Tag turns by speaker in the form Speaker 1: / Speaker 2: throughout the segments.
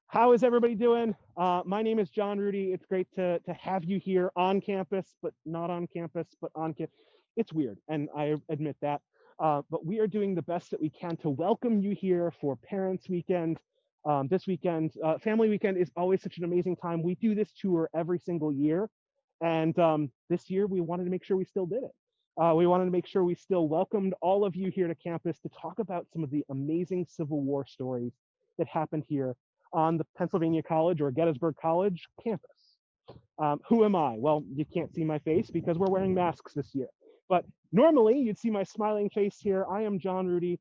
Speaker 1: How is everybody doing? My name is John Rudy. It's great to have you here on campus, but not on campus, but on campus. It's weird, and I admit that. But we are doing the best that we can to welcome you here for Parents Weekend. This weekend, Family Weekend is always such an amazing time. We do this tour every single year, and this year we wanted to make sure we still did it. We wanted to make sure we still welcomed all of you here to campus to talk about some of the amazing Civil War stories that happened here on the Pennsylvania College or Gettysburg College campus. Who am I? Well, you can't see my face because we're wearing masks this year. But normally you'd see my smiling face here. I am John Rudy,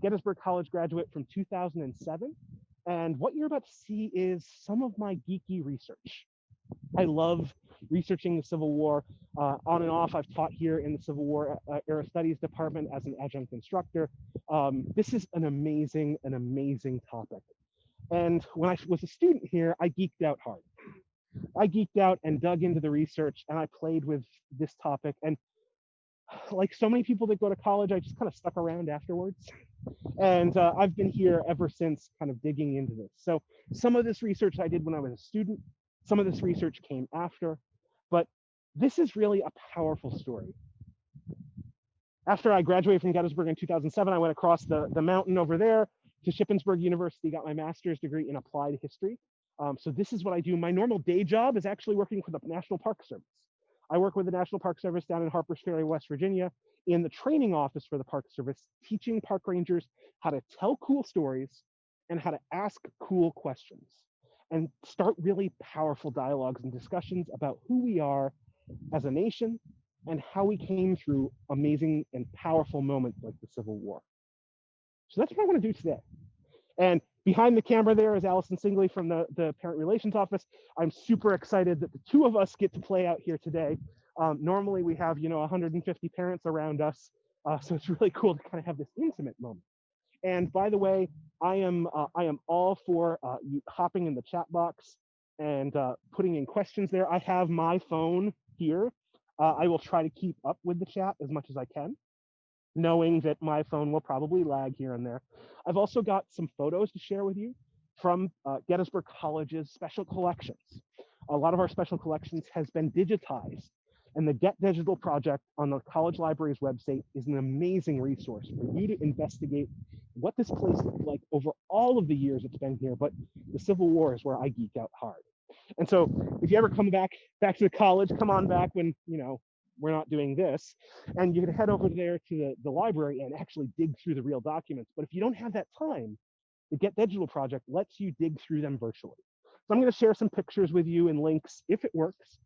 Speaker 1: Gettysburg College graduate from 2007. And what you're about to see is some of my geeky research. I love researching the Civil War. On and off, I've taught here in the Civil War Era Studies Department as an adjunct instructor. This is an amazing topic. And when I was a student here, I geeked out hard. I geeked out and dug into the research, and I played with this topic. And like so many people that go to college, I just kind of stuck around afterwards. And I've been here ever since, kind of digging into this. So some of this research I did when I was a student, some of this research came after, but this is really a powerful story. After I graduated from Gettysburg in 2007, I went across the mountain over there to Shippensburg University, got my master's degree in applied history. So this is what I do. My normal day job is actually working for the National Park Service. I work with the National Park Service down in Harpers Ferry, West Virginia, in the training office for the Park Service, teaching park rangers how to tell cool stories and how to ask cool questions and start really powerful dialogues and discussions about who we are as a nation and how we came through amazing and powerful moments like the Civil War. So that's what I want to do today. And behind the camera there is Allison Singley from the Parent Relations Office. I'm super excited that the two of us get to play out here today. Normally we have, 150 parents around us. So it's really cool to kind of have this intimate moment. And by the way, I am all for you hopping in the chat box and putting in questions there. I have my phone here. I will try to keep up with the chat as much as I can, knowing that my phone will probably lag here and there. I've also got some photos to share with you from Gettysburg College's special collections. A lot of our special collections has been digitized, and the Get Digital project on the college library's website is an amazing resource for you to investigate what this place looked like over all of the years it's been here, but the Civil War is where I geek out hard. And so if you ever come back to the college, come on back when, we're not doing this, and you can head over there to the library and actually dig through the real documents. But if you don't have that time, the Get Digital project lets you dig through them virtually. So I'm going to share some pictures with you and links if it works.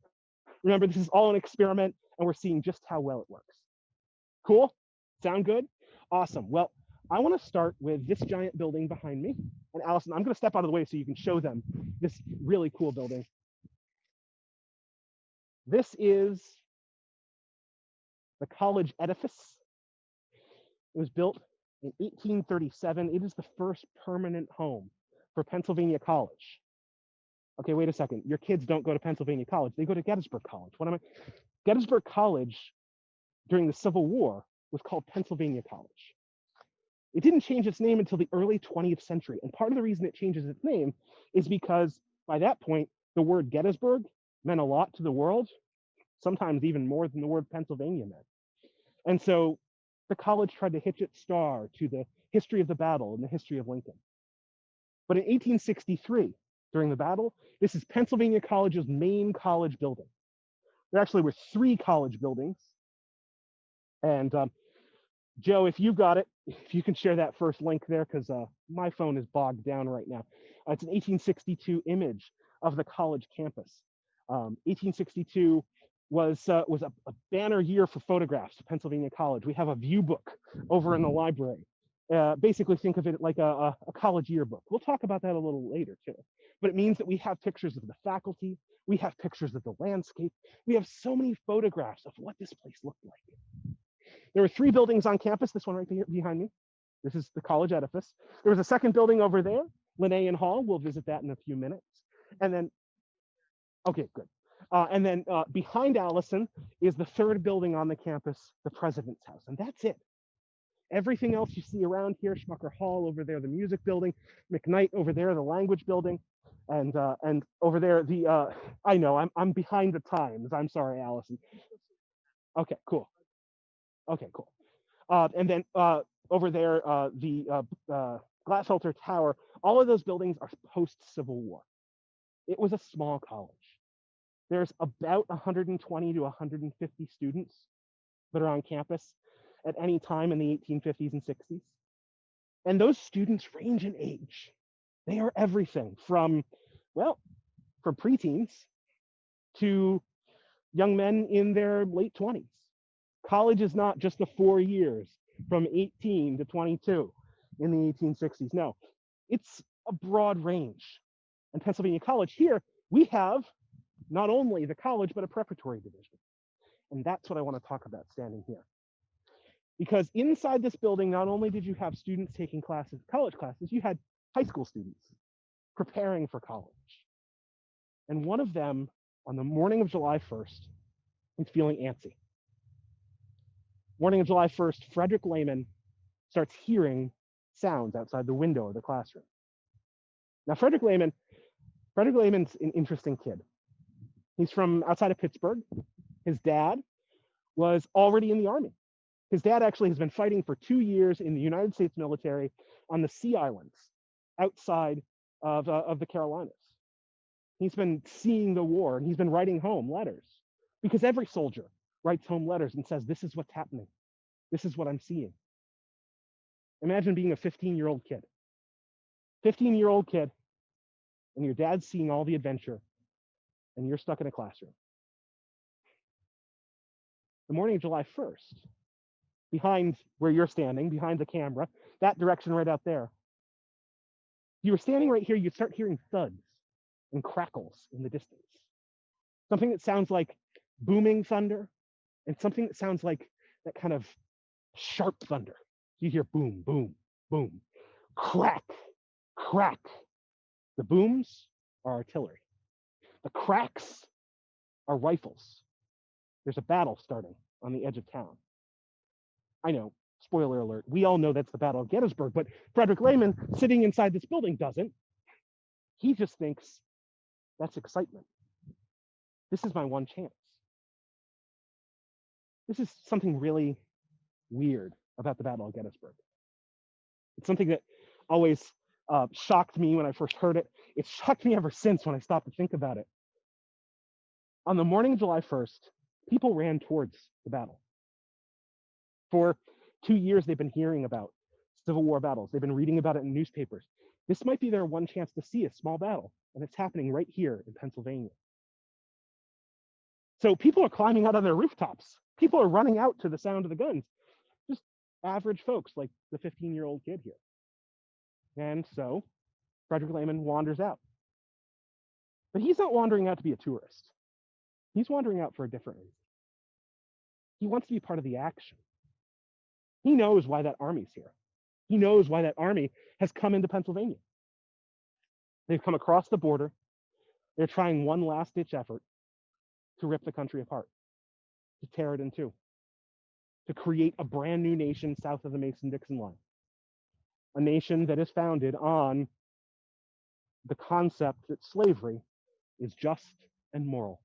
Speaker 1: Remember, this is all an experiment, and we're seeing just how well it works. Cool? Sound good? Awesome. Well, I want to start with this giant building behind me. And Allison, I'm going to step out of the way so you can show them this really cool building. This is the college edifice. It was built in 1837. It is the first permanent home for Pennsylvania College. Okay, wait a second. Your kids don't go to Pennsylvania College. They go to Gettysburg College. Gettysburg College during the Civil War was called Pennsylvania College. It didn't change its name until the early 20th century. And part of the reason it changes its name is because by that point, the word Gettysburg meant a lot to the world, sometimes even more than the word Pennsylvania meant. And so the college tried to hitch its star to the history of the battle and the history of Lincoln. But in 1863, during the battle, this is Pennsylvania College's main college building. There actually were 3 college buildings. And Joe, if you got it, if you can share that first link there, because my phone is bogged down right now. It's an 1862 image of the college campus. 1862 was a banner year for photographs of Pennsylvania College. We have a view book over in the library. Basically think of it like a college yearbook. We'll talk about that a little later too. But it means that we have pictures of the faculty, we have pictures of the landscape, we have so many photographs of what this place looked like. There were 3 buildings on campus, this one right here behind me. This is the college edifice. There was a second building over there, Linnaean Hall. We'll visit that in a few minutes. And then, okay, good. And then behind Allison is the 3rd building on the campus, the President's House. And that's it. Everything else you see around here, Schmucker Hall over there, the music building, McKnight over there, the language building, and over there the I know I'm behind the times. I'm sorry, Allison. Okay, cool. Okay, cool. And then over there, Glatfelter Tower. All of those buildings are post-Civil War. It was a small college. There's about 120 to 150 students that are on campus at any time in the 1850s and 60s. And those students range in age. They are everything from, well, from preteens to young men in their late 20s. College is not just the 4 years from 18 to 22 in the 1860s. No, it's a broad range. And Pennsylvania College here, we have not only the college, but a preparatory division. And that's what I want to talk about standing here. Because inside this building, not only did you have students taking classes, college classes, you had high school students preparing for college. And one of them, on the morning of July 1st, is feeling antsy. Morning of July 1st, Frederick Lehman starts hearing sounds outside the window of the classroom. Now, Frederick Lehman's an interesting kid. He's from outside of Pittsburgh. His dad was already in the Army. His dad actually has been fighting for 2 years in the United States military on the Sea Islands outside of the Carolinas. He's been seeing the war, and he's been writing home letters, because every soldier writes home letters and says, this is what's happening. This is what I'm seeing. Imagine being a 15-year-old kid. 15-year-old kid, and your dad's seeing all the adventure, and you're stuck in a classroom. The morning of July 1st, behind where you're standing, behind the camera, that direction right out there, you were standing right here, you start hearing thuds and crackles in the distance. Something that sounds like booming thunder, and something that sounds like that kind of sharp thunder. You hear boom, boom, boom, crack, crack. The booms are artillery. The cracks are rifles. There's a battle starting on the edge of town. I know, spoiler alert, we all know that's the Battle of Gettysburg, but Frederick Lehman, sitting inside this building, doesn't. He just thinks, that's excitement. This is my one chance. This is something really weird about the Battle of Gettysburg. It's something that always shocked me when I first heard it. It's shocked me ever since when I stopped to think about it. On the morning of July 1st, people ran towards the battle. For 2 years, they've been hearing about Civil War battles. They've been reading about it in newspapers. This might be their one chance to see a small battle, and it's happening right here in Pennsylvania. So people are climbing out on their rooftops. People are running out to the sound of the guns. Just average folks like the 15-year-old kid here. And so Frederick Lehman wanders out. But he's not wandering out to be a tourist. He's wandering out for a different reason. He wants to be part of the action. He knows why that army's here. He knows why that army has come into Pennsylvania. They've come across the border. They're trying one last-ditch effort to rip the country apart, to tear it in two, to create a brand new nation south of the Mason-Dixon line, a nation that is founded on the concept that slavery is just and moral.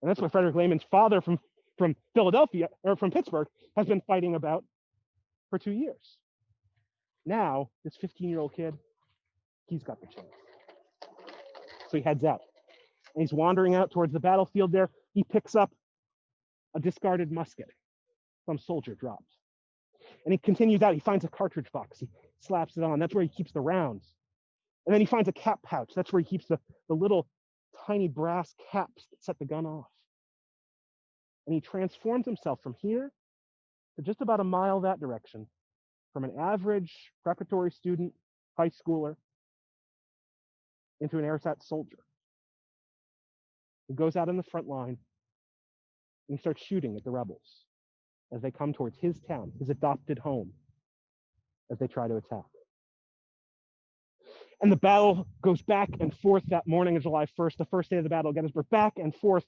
Speaker 1: And that's what Frederick Lehman's father from Philadelphia, or from Pittsburgh, has been fighting about for 2 years. Now, this 15-year-old kid, he's got the chance. So he heads out. And he's wandering out towards the battlefield there. He picks up a discarded musket some soldier dropped. And he continues out. He finds a cartridge box. He slaps it on. That's where he keeps the rounds. And then he finds a cap pouch. That's where he keeps the little tiny brass caps that set the gun off. And he transforms himself from here to just about a mile that direction, from an average preparatory student, high schooler, into an ersatz soldier. He goes out in the front line and he starts shooting at the rebels as they come towards his town, his adopted home, as they try to attack. And the battle goes back and forth that morning of July 1st, the first day of the Battle of Gettysburg, back and forth.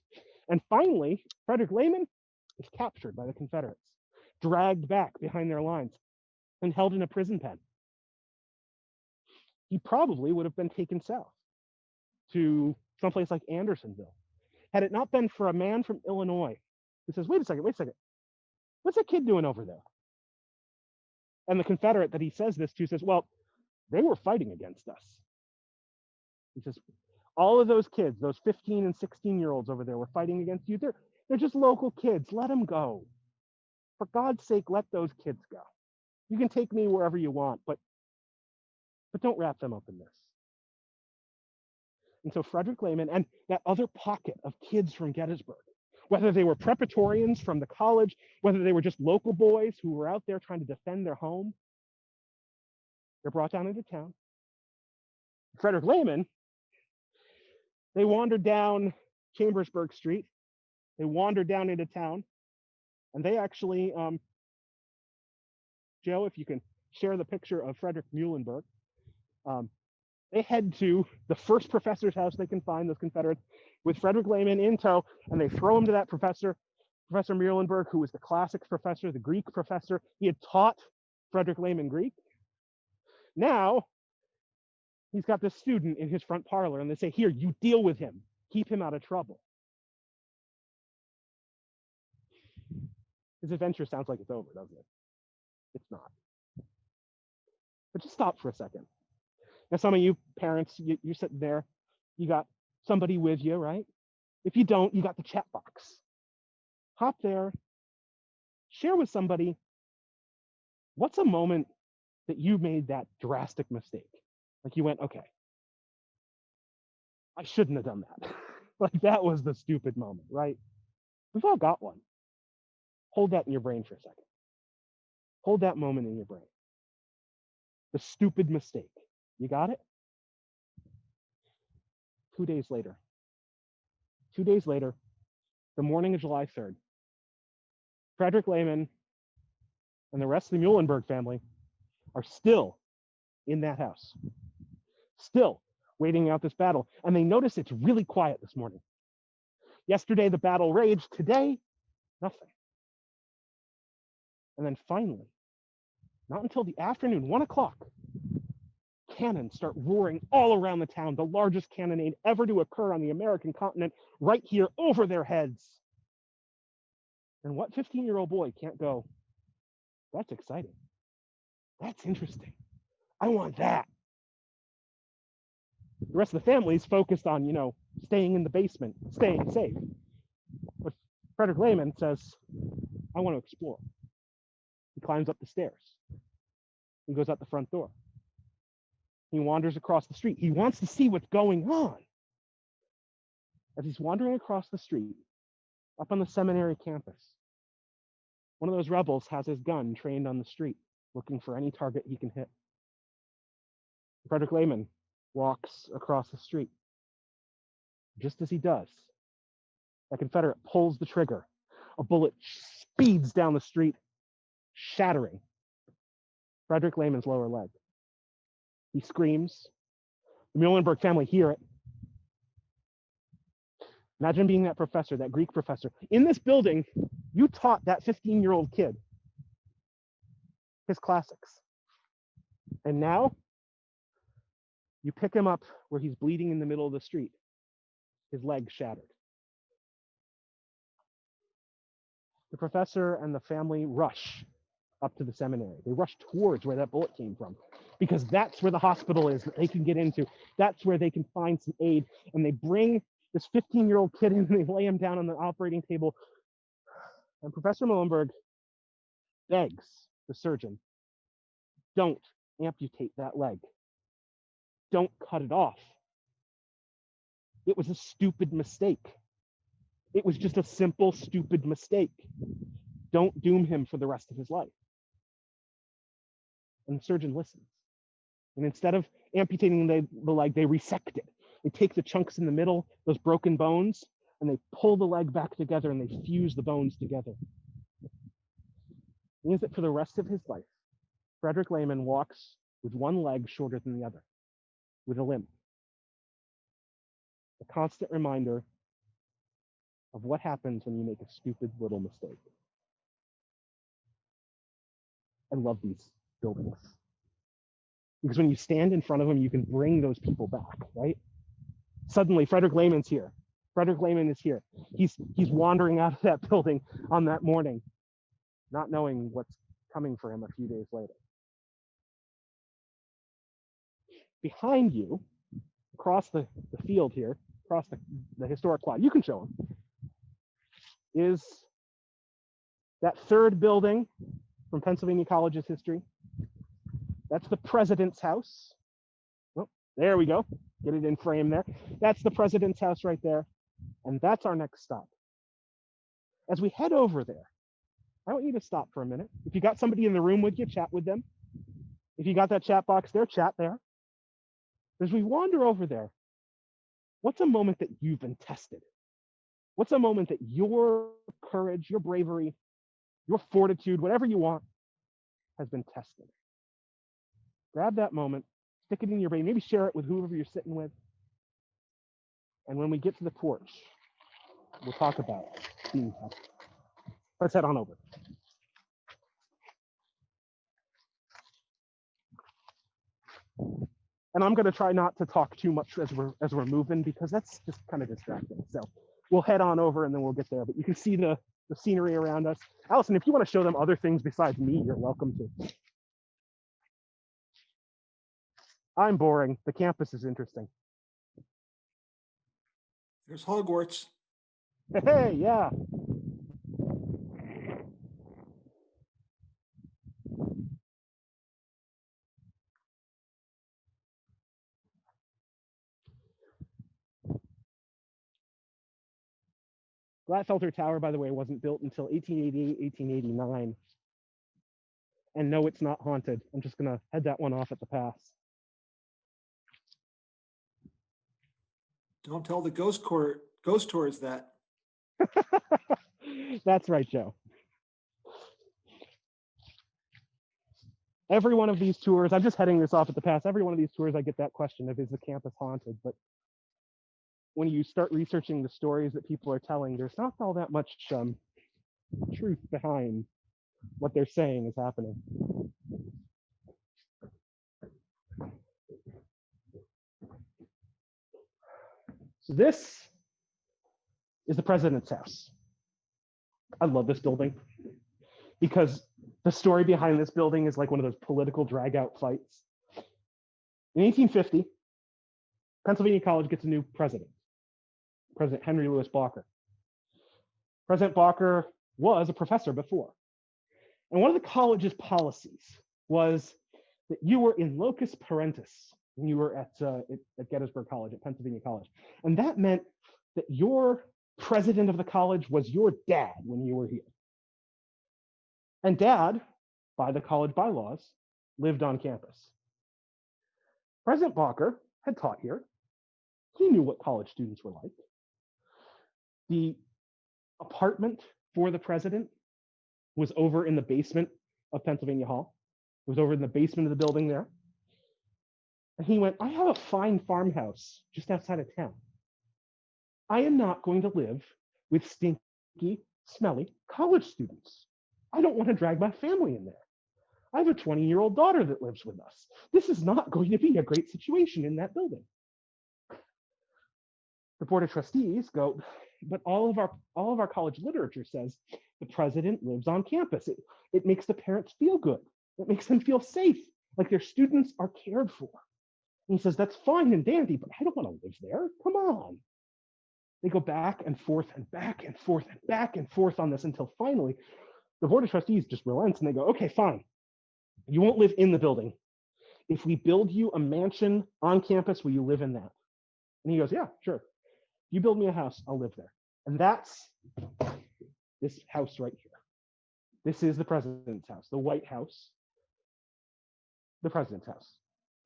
Speaker 1: And finally, Frederick Lehman is captured by the Confederates. dragged back behind their lines, and held in a prison pen. He probably would have been taken south to someplace like Andersonville, had it not been for a man from Illinois who says, wait a second, what's that kid doing over there? And the Confederate that he says this to says, well, they were fighting against us. He says, all of those kids, those 15 and 16-year-olds over there were fighting against you. They're just local kids. Let them go. For God's sake, let those kids go. You can take me wherever you want, but don't wrap them up in this. And so Frederick Lehman and that other pocket of kids from Gettysburg, whether they were Preparatorians from the college, whether they were just local boys who were out there trying to defend their home, they're brought down into town. Frederick Lehman, they wandered down Chambersburg Street. They wandered down into town, and they actually, Joe, if you can share the picture of Frederick Muhlenberg, they head to the first professor's house they can find, those Confederates, with Frederick Lehman in tow, and they throw him to that professor, Professor Muhlenberg, who was the classics professor, the Greek professor. He had taught Frederick Lehman Greek. Now, he's got this student in his front parlor, and they say, here, you deal with him. Keep him out of trouble. His adventure sounds like it's over, doesn't it? It's not. But just stop for a second. Now, some of you parents, you're sitting there, you got somebody with you, right? If you don't, you got the chat box. Hop there, share with somebody, what's a moment that you made that drastic mistake? Like you went, okay, I shouldn't have done that. Like that was the stupid moment, right? We've all got one. Hold that in your brain for a second. Hold that moment in your brain. The stupid mistake. You got it? 2 days later, the morning of July 3rd, Frederick Lehman and the rest of the Muhlenberg family are still in that house, still waiting out this battle. And they notice it's really quiet this morning. Yesterday, the battle raged. Today, nothing. And then finally, not until the afternoon, 1 o'clock, cannons start roaring all around the town, the largest cannonade ever to occur on the American continent, right here over their heads. And what 15-year-old boy can't go, that's exciting. That's interesting. I want that. The rest of the family is focused on, staying in the basement, staying safe. But Frederick Lehman says, I want to explore. He climbs up the stairs. He goes out the front door. He wanders across the street. He wants to see what's going on. As he's wandering across the street, up on the seminary campus, one of those rebels has his gun trained on the street, looking for any target he can hit. Frederick Lehman walks across the street. Just as he does, a Confederate pulls the trigger. A bullet speeds down the street, shattering Frederick Lehman's lower leg. He screams. The Muhlenberg family hear it. Imagine being that professor, that Greek professor. In this building, you taught that 15-year-old kid his classics. And now, you pick him up where he's bleeding in the middle of the street, his leg shattered. The professor and the family rush up to the seminary. They rush towards where that bullet came from, because that's where the hospital is that they can get into. That's where they can find some aid. And they bring this 15-year-old kid in and they lay him down on the operating table. And Professor Muhlenberg begs the surgeon, don't amputate that leg. Don't cut it off. It was a stupid mistake. It was just a simple, stupid mistake. Don't doom him for the rest of his life. And the surgeon listens. And instead of amputating the leg, they resect it. They take the chunks in the middle, those broken bones, and they pull the leg back together and they fuse the bones together. It means that for the rest of his life, Frederick Lehman walks with one leg shorter than the other, with a limp. A constant reminder of what happens when you make a stupid little mistake. I love these buildings because when you stand in front of them, you can bring those people back, right? Suddenly, Frederick Lehman's here. Frederick Lehman is here. He's wandering out of that building on that morning, not knowing what's coming for him a few days later. Behind you, across the field here, across the historic quad, you can show him, is that third building from Pennsylvania College's history. That's the president's house. Oh, there we go. Get it in frame there. That's the president's house right there. And that's our next stop. As we head over there, I want you to stop for a minute. If you got somebody in the room with you, chat with them. If you got that chat box there, chat there. As we wander over there, what's a moment that you've been tested? What's a moment that your courage, your bravery, your fortitude, whatever you want, has been tested? Grab that moment, stick it in your brain, maybe share it with whoever you're sitting with. And when we get to the porch, we'll talk about being tested. Let's head on over. And I'm going to try not to talk too much as we're moving because that's just kind of distracting. So we'll head on over and then we'll get there. But you can see the scenery around us. Allison, if you want to show them other things besides me, you're welcome to. I'm boring. The campus is interesting.
Speaker 2: There's Hogwarts.
Speaker 1: Hey, yeah. Glatfelter Tower, by the way, wasn't built until 1888, 1889. And no, it's not haunted. I'm just going to head that one off at the pass.
Speaker 2: Don't tell the ghost tours that.
Speaker 1: That's right, Joe. Every one of these tours, I'm just heading this off at the pass. Every one of these tours, I get that question of, is the campus haunted? But when you start researching the stories that people are telling, there's not all that much truth behind what they're saying is happening. So this is the president's house. I love this building because the story behind this building is like one of those political drag-out fights. In 1850, Pennsylvania College gets a new president, President Henry Louis Barker. President Barker was a professor before. And one of the college's policies was that you were in locus parentis when you were at Gettysburg College, at Pennsylvania College. And that meant that your president of the college was your dad when you were here. And dad, by the college bylaws, lived on campus. President Barker had taught here. He knew what college students were like. The apartment for the president was over in the basement of Pennsylvania Hall. It was over in the basement of the building there. And he went, I have a fine farmhouse just outside of town. I am not going to live with stinky, smelly college students. I don't want to drag my family in there. I have a 20-year-old daughter that lives with us. This is not going to be a great situation in that building. The Board of Trustees go, but all of our college literature says the president lives on campus. It makes the parents feel good. It makes them feel safe, like their students are cared for. And he says, that's fine and dandy, but I don't want to live there. Come on. They go back and forth and back and forth and back and forth on this until finally the Board of Trustees just relents and they go, okay, fine. You won't live in the building. If we build you a mansion on campus, will you live in that? And he goes, yeah, sure. You build me a house, I'll live there. And that's this house right here. This is the president's house, the White House. The president's house.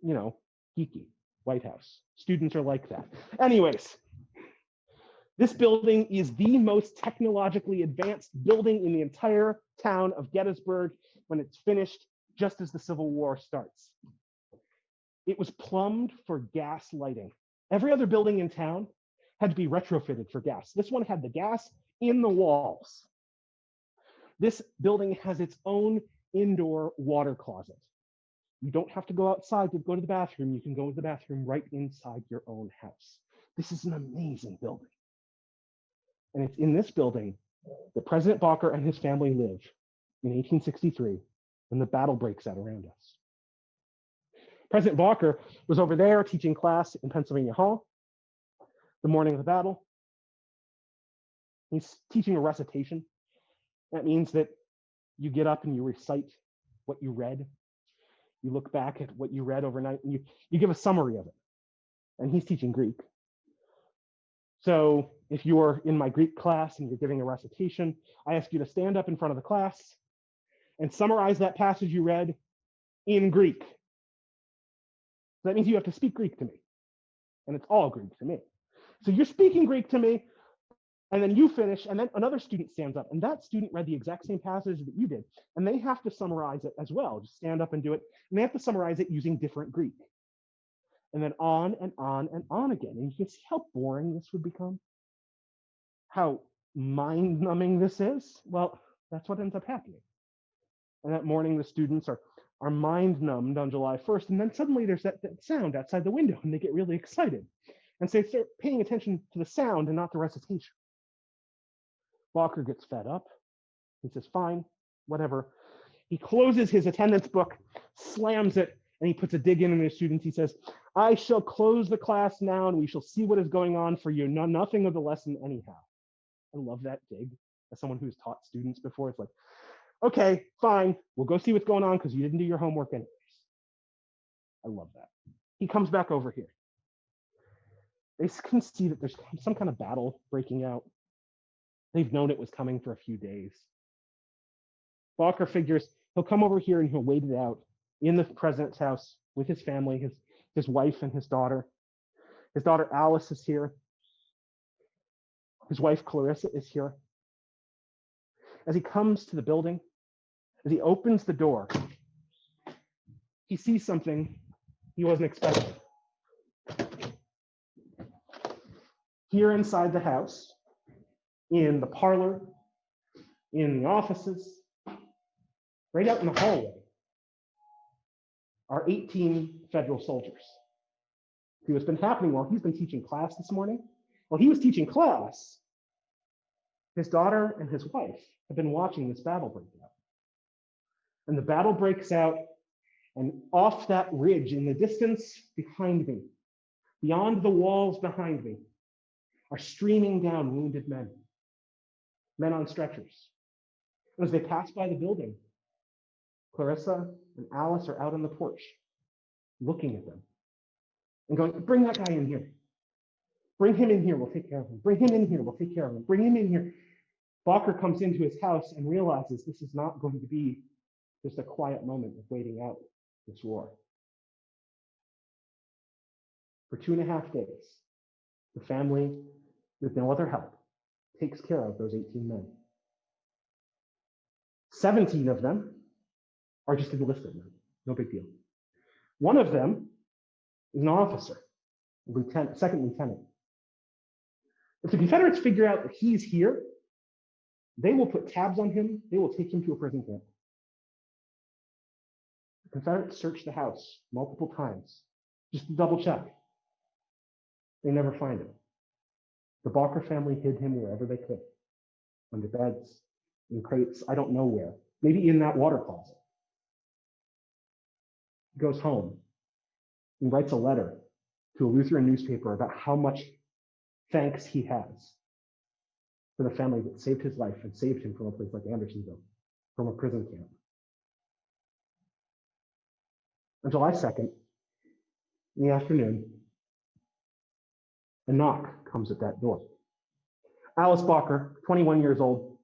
Speaker 1: You know, geeky, White House. Students are like that. Anyways, this building is the most technologically advanced building in the entire town of Gettysburg when it's finished, just as the Civil War starts. It was plumbed for gas lighting. Every other building in town had to be retrofitted for gas. This one had the gas in the walls. This building has its own indoor water closet. You don't have to go outside to go to the bathroom. You can go to the bathroom right inside your own house. This is an amazing building. And it's in this building that President Walker and his family live in 1863 when the battle breaks out around us. President Walker was over there teaching class in Pennsylvania Hall the morning of the battle. He's teaching a recitation. That means that you get up and you recite what you read. You look back at what you read overnight and you give a summary of it. And he's teaching Greek. So if you're in my Greek class and you're giving a recitation, I ask you to stand up in front of the class and summarize that passage you read in Greek. So that means you have to speak Greek to me. And it's all Greek to me. So you're speaking Greek to me, and then you finish, and then another student stands up, and that student read the exact same passage that you did, and they have to summarize it as well. Just stand up and do it, and they have to summarize it using different Greek. And then on and on and on again. And you can see how boring this would become, how mind-numbing this is. Well, that's what ends up happening. And that morning, the students are mind-numbed on July 1st, and then suddenly there's that sound outside the window, and they get really excited. And so they start paying attention to the sound and not the recitation. Walker gets fed up. He says, fine, whatever. He closes his attendance book, slams it, and he puts a dig in his students. He says, I shall close the class now, and we shall see what is going on for you. No, nothing of the lesson anyhow. I love that dig. As someone who's taught students before, it's like, okay, fine, we'll go see what's going on because you didn't do your homework anyways. I love that. He comes back over here. They can see that there's some kind of battle breaking out. They've known it was coming for a few days. Walker figures he'll come over here and he'll wait it out in the president's house with his family, his wife and his daughter. His daughter Alice is here. His wife Clarissa is here. As he comes to the building, as he opens the door, he sees something he wasn't expecting. Here inside the house, in the parlor, in the offices, right out in the hallway, are 18 federal soldiers. See what's been happening while he's been teaching class this morning? While he was teaching class, his daughter and his wife have been watching this battle break out. And the battle breaks out, and off that ridge in the distance behind me, beyond the walls behind me, are streaming down wounded men on stretchers. And as they pass by the building, Clarissa and Alice are out on the porch, looking at them and going, bring that guy in here. Bring him in here, we'll take care of him. Bring him in here, we'll take care of him. Bring him in here. Walker comes into his house and realizes this is not going to be just a quiet moment of waiting out this war. For 2.5 days, the family, with no other help, takes care of those 18 men. 17 of them are just enlisted men, no big deal. One of them is an officer, lieutenant, second lieutenant. If the Confederates figure out that he's here, they will put tabs on him, they will take him to a prison camp. The Confederates search the house multiple times, just to double check. They never find him. The Walker family hid him wherever they could, under beds, in crates, I don't know where, maybe in that water closet. He goes home and writes a letter to a Lutheran newspaper about how much thanks he has for the family that saved his life and saved him from a place like Andersonville, from a prison camp. On July 2nd, in the afternoon, a knock comes at that door. Alice Walker, 21 years old,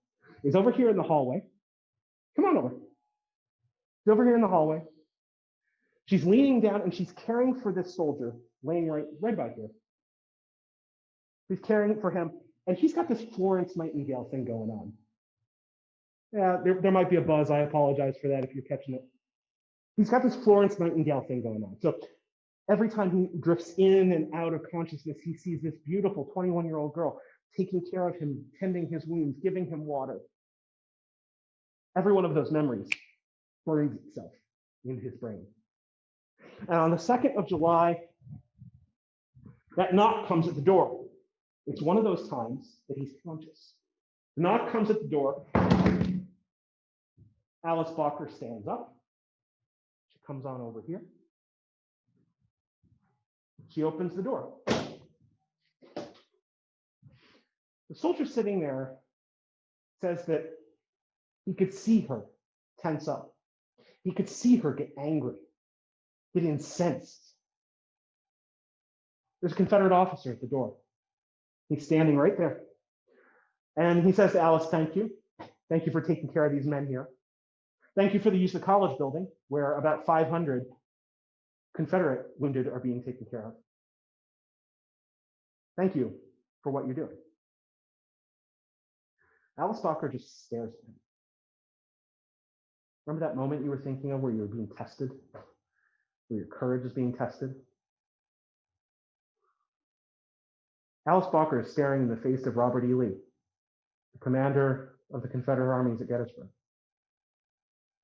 Speaker 1: is over here in the hallway. Come on over. She's over here in the hallway. She's leaning down and she's caring for this soldier laying right about here. She's caring for him, and he's got this Florence Nightingale thing going on. Yeah, there might be a buzz. I apologize for that if you're catching it. He's got this Florence Nightingale thing going on. So every time he drifts in and out of consciousness, he sees this beautiful 21-year-old girl taking care of him, tending his wounds, giving him water. Every one of those memories burns itself into his brain. And on the 2nd of July, that knock comes at the door. It's one of those times that he's conscious. The knock comes at the door. Alice Bacher stands up. She comes on over here. She opens the door. The soldier sitting there says that he could see her tense up. He could see her get angry, get incensed. There's a Confederate officer at the door. He's standing right there. And he says to Alice, thank you. Thank you for taking care of these men here. Thank you for the use of the college building, where about 500 Confederate wounded are being taken care of. Thank you for what you're doing. Alice Bacher just stares at him. Remember that moment you were thinking of where you were being tested? Where your courage is being tested? Alice Bacher is staring in the face of Robert E. Lee, the commander of the Confederate armies at Gettysburg.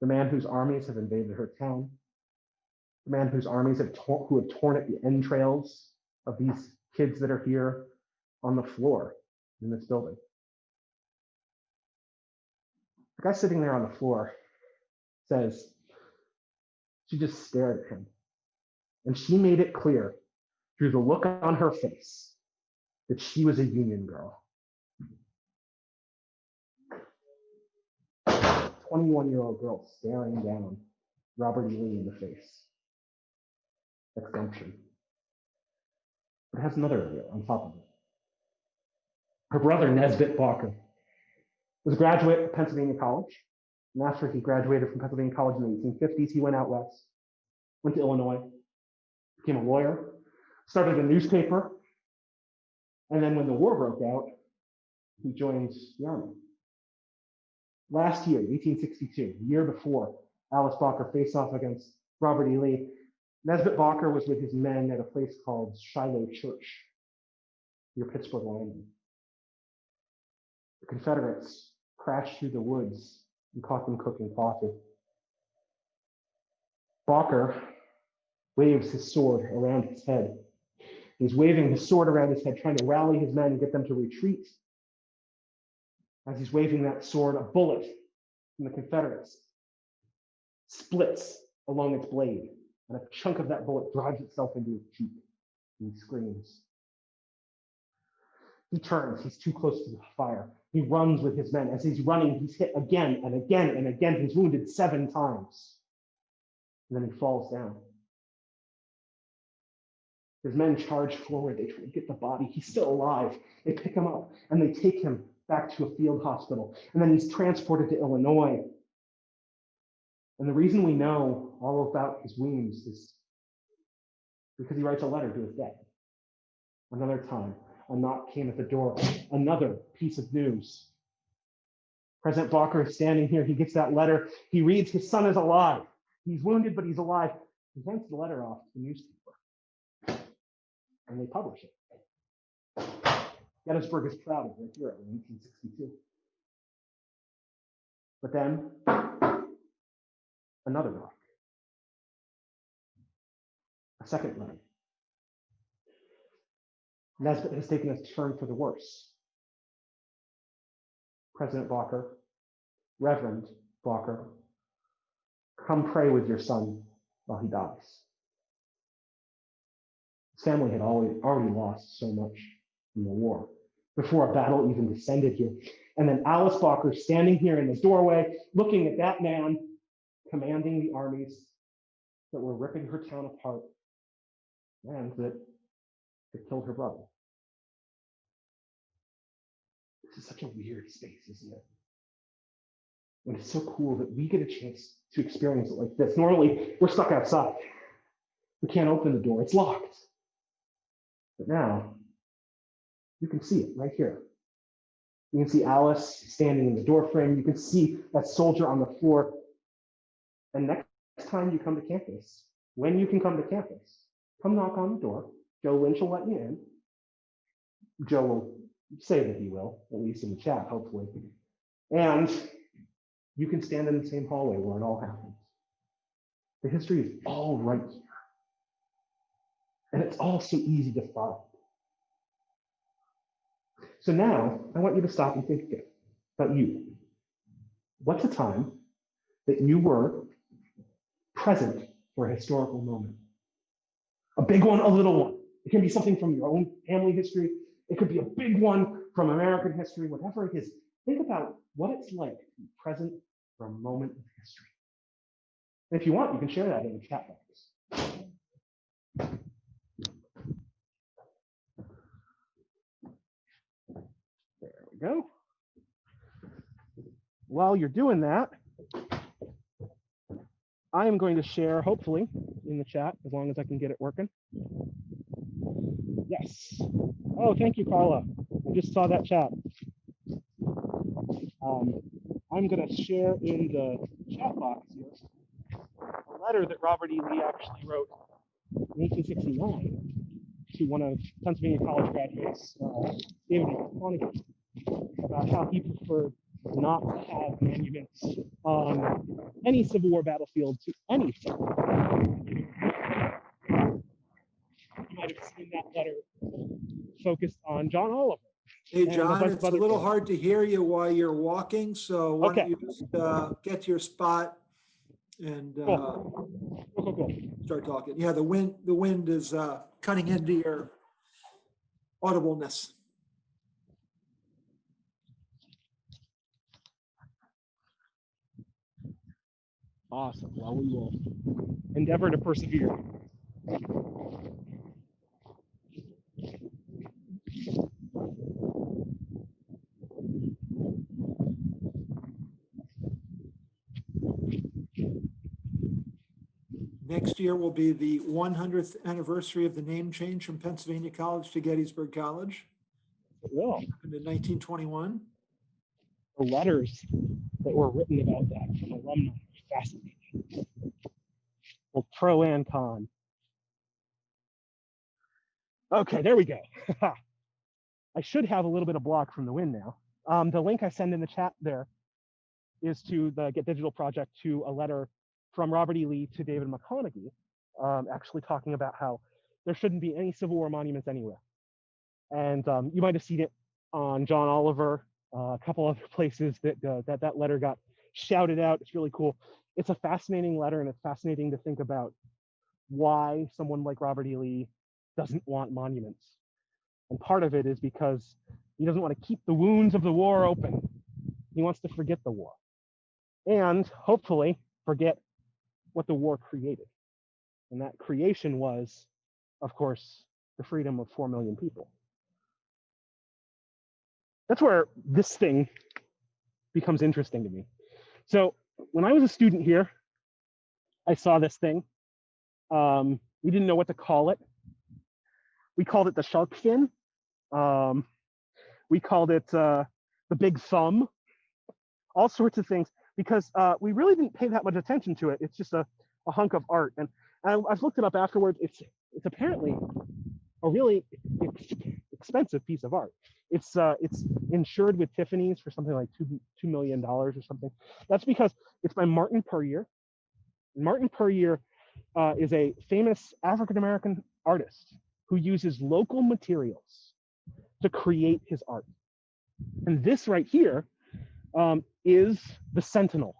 Speaker 1: The man whose armies have invaded her town. The man whose armies who have torn at the entrails of these kids that are here on the floor in this building. The guy sitting there on the floor says, she just stared at him. And she made it clear through the look on her face that she was a Union girl. 21-year-old girl staring down Robert E. Lee in the face. That's gumption. But it has another layer on top of it. Her brother, Nesbitt Bacher, was a graduate of Pennsylvania College. And after he graduated from Pennsylvania College in the 1850s, he went out west, went to Illinois, became a lawyer, started a newspaper, and then when the war broke out, he joined the army. Last year, 1862, the year before Alice Bacher faced off against Robert E. Lee, Nesbitt Bacher was with his men at a place called Shiloh Church near Pittsburgh Landing. The Confederates crashed through the woods and caught them cooking coffee. Bacher waves his sword around his head. He's waving his sword around his head, trying to rally his men and get them to retreat. As he's waving that sword, a bullet from the Confederates splits along its blade, and a chunk of that bullet drives itself into his cheek, and he screams. He turns, he's too close to the fire. He runs with his men. As he's running, he's hit again and again and again. He's wounded 7 times. And then he falls down. His men charge forward. They try to get the body. He's still alive. They pick him up and they take him back to a field hospital. And then he's transported to Illinois. And the reason we know all about his wounds is because he writes a letter to his dad. Another time, a knock came at the door. Another piece of news. President Bacher is standing here. He gets that letter. He reads, his son is alive. He's wounded, but he's alive. He hands the letter off to the newspaper. And they publish it. Gettysburg is proud of their hero in 1862. But then, another knock. A second letter. Nesbitt has taken a turn for the worse. President Bacher, Reverend Bacher, come pray with your son while he dies. His family had already lost so much in the war before a battle even descended here. And then Alice Bacher standing here in the doorway, looking at that man commanding the armies that were ripping her town apart and that killed her brother. This is such a weird space, isn't it? And it's so cool that we get a chance to experience it like this. Normally, we're stuck outside. We can't open the door, it's locked. But now, you can see it right here. You can see Alice standing in the door frame. You can see that soldier on the floor. And next time you come to campus, when you can come to campus, come knock on the door. Joe Lynch will let you in. Joe will say that he will, at least in the chat, hopefully. And you can stand in the same hallway where it all happened. The history is all right here. And it's all so easy to find. So now I want you to stop and think again about you. What's a time that you were present for a historical moment? A big one, a little one. It can be something from your own family history. It could be a big one from American history, whatever it is. Think about what it's like to be present for a moment of history. And if you want, you can share that in the chat box. There we go. While you're doing that, I am going to share, hopefully, in the chat, as long as I can get it working. Yes. Oh, thank you, Carla. I just saw that chat. I'm going to share in the chat box here a letter that Robert E. Lee actually wrote in 1869 to one of Pennsylvania College graduates, David McConaughey, about how he preferred not to have monuments on any Civil War battlefield to anything. You might have seen that letter focused on John Oliver.
Speaker 2: Hey, John, it's a little hard to hear you while you're walking, so why don't you just get to your spot and
Speaker 1: Cool.
Speaker 2: start talking. Yeah, the wind is cutting into your audibleness.
Speaker 1: Awesome. Well, we will endeavor to persevere.
Speaker 2: Next year will be the 100th anniversary of the name change from Pennsylvania College to Gettysburg College.
Speaker 1: It will.
Speaker 2: Happened in 1921.
Speaker 1: The letters that were written about that from alumni are fascinating. Well, pro and con. Okay, there we go. I should have a little bit of block from the wind now. The link I send in the chat there is to the Get Digital project, to a letter from Robert E. Lee to David McConaughey, actually talking about how there shouldn't be any Civil War monuments anywhere. And you might have seen it on John Oliver, a couple other places that letter got shouted out. It's really cool. It's a fascinating letter, and it's fascinating to think about why someone like Robert E. Lee doesn't want monuments. And part of it is because he doesn't want to keep the wounds of the war open. He wants to forget the war, and hopefully forget what the war created. And that creation was, of course, the freedom of 4 million people. That's where this thing becomes interesting to me. So when I was a student here, I saw this thing. We didn't know what to call it. We called it the shark fin. We called it the big thumb, all sorts of things, because we really didn't pay that much attention to it. It's just a hunk of art. And I've looked it up afterwards. It's apparently a really expensive piece of art. It's insured with Tiffany's for something like $2 million or something. That's because it's by Martin Puryear. Martin Puryear is a famous African-American artist who uses local materials to create his art. And this right here is the Sentinel.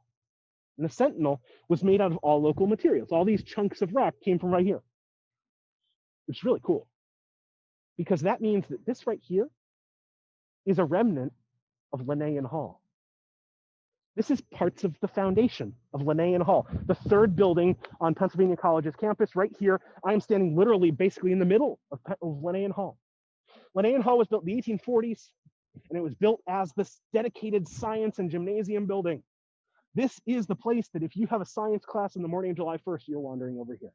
Speaker 1: And the Sentinel was made out of all local materials. All these chunks of rock came from right here, which is really cool, because that means that this right here is a remnant of Linnaean Hall. This is parts of the foundation of Linnaean Hall, the third building on Pennsylvania College's campus. Right here, I'm standing literally basically in the middle of Linnaean Hall. Linnaean Hall was built in the 1840s, and it was built as this dedicated science and gymnasium building. This is the place that if you have a science class in the morning of July 1st, you're wandering over here.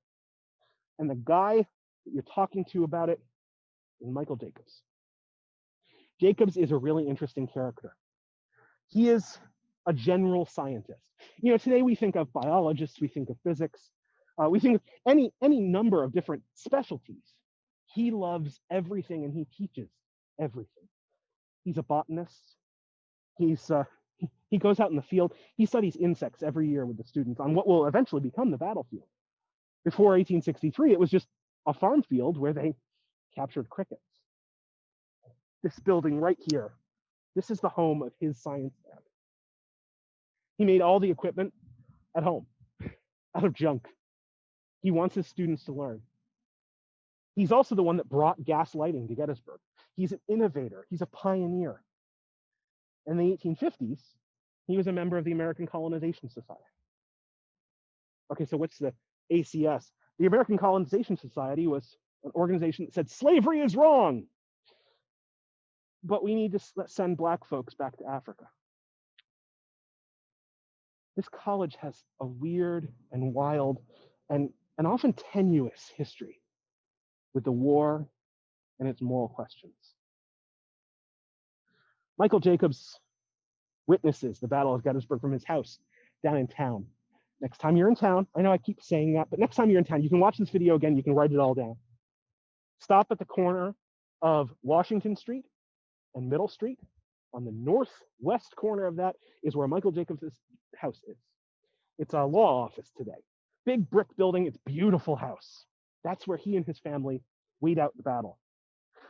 Speaker 1: And the guy that you're talking to about it is Michael Jacobs. Jacobs is a really interesting character. He is a general scientist. You know, today we think of biologists, we think of physics, we think of any number of different specialties. He loves everything and he teaches everything. He's a botanist. He goes out in the field. He studies insects every year with the students on what will eventually become the battlefield. Before 1863, it was just a farm field where they captured crickets. This building right here, this is the home of his science lab. He made all the equipment at home, out of junk. He wants his students to learn. He's also the one that brought gas lighting to Gettysburg. He's an innovator. He's a pioneer. In the 1850s, he was a member of the American Colonization Society. Okay, so what's the ACS? The American Colonization Society was an organization that said slavery is wrong, but we need to send Black folks back to Africa. This college has a weird and wild and often tenuous history with the war and its moral questions. Michael Jacobs witnesses the Battle of Gettysburg from his house down in town. Next time you're in town, I know I keep saying that, but next time you're in town, you can watch this video again, you can write it all down. Stop at the corner of Washington Street and Middle Street. On the northwest corner of that is where Michael Jacobs' house is. It's a law office today. Big brick building, it's a beautiful house. That's where he and his family weighed out the battle.